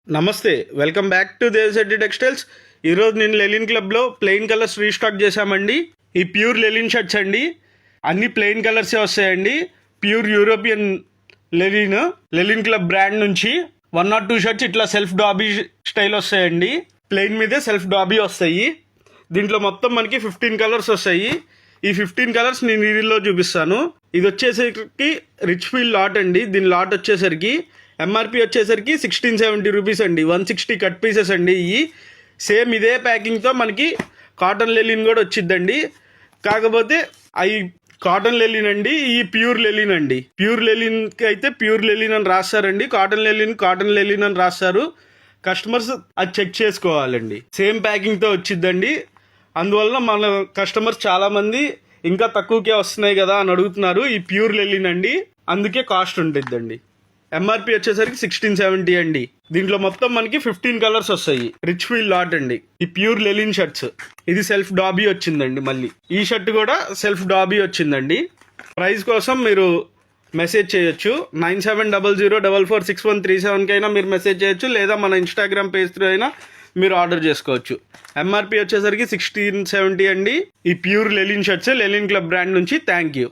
నమస్తే, welcome back to Devasetti textiles. ఈరోజు నేను లెలిన్ క్లబ్లో ప్లెయిన్ కలర్స్ రీస్టాక్ చేశామండి. ఈ ప్యూర్ లెలిన్ షర్ట్స్ అండి, అన్ని ప్లెయిన్ కలర్సే వస్తాయండి. ప్యూర్ యూరోపియన్ లెలిన్ క్లబ్ బ్రాండ్ నుంచి 1 or 2 షర్ట్స్ ఇట్లా సెల్ఫ్ డాబీ స్టైల్ వస్తాయండి. ప్లెయిన్ మీదే సెల్ఫ్ డాబీ వస్తాయి. దీంట్లో మొత్తం మనకి 15 కలర్స్ వస్తాయి. ఈ 15 కలర్స్ నేను వీడియోలో చూపిస్తాను. ఇది వచ్చేసరికి రిచ్ ఫీల్డ్ లాట్ అండి. దీని లాట్ వచ్చేసరికి ఎంఆర్పి వచ్చేసరికి 1670 రూపీస్ అండి. 160 కట్ పీసెస్ అండి. ఇవి సేమ్ ఇదే ప్యాకింగ్తో మనకి కాటన్ లెలిన్ కూడా వచ్చిద్దండి. కాకపోతే అవి కాటన్ లెలిన్ అండి, ఈ ప్యూర్ లెలిన్ అండి. ప్యూర్ లెలిన్కి అయితే ప్యూర్ లెలిన్ అని రాస్తారండి, కాటన్ లెలిన్ అని రాస్తారు. కస్టమర్స్ అది చెక్ చేసుకోవాలండి. సేమ్ ప్యాకింగ్తో వచ్చిద్దండి. అందువల్ల మన కస్టమర్స్ చాలామంది ఇంకా తక్కువకే వస్తున్నాయి కదా అని అడుగుతున్నారు. ఈ ప్యూర్ లెలిన్ అండి, అందుకే కాస్ట్ ఉంటుందండి. ఎంఆర్పి వచ్చేసరికి 1670 అండి. దీంట్లో మొత్తం మనకి 15 కలర్స్ వస్తాయి. రిచ్ ఫీల్ లాట్ అండి. ఈ ప్యూర్ లెలిన్ షర్ట్స్, ఇది సెల్ఫ్ డాబీ వచ్చిందండి. మళ్ళీ ఈ షర్ట్ కూడా సెల్ఫ్ డాబీ వచ్చిందండి. ప్రైస్ కోసం మీరు మెసేజ్ చేయొచ్చు. 9700446137 కైనా మీరు మెసేజ్ చేయొచ్చు, లేదా మన ఇన్స్టాగ్రామ్ పేజ్ త్రూ అయినా మీరు ఆర్డర్ చేసుకోవచ్చు. ఎంఆర్పి వచ్చేసరికి 1670 అండి. ఈ pure linen shirts linen club brand నుంచి. Thank you.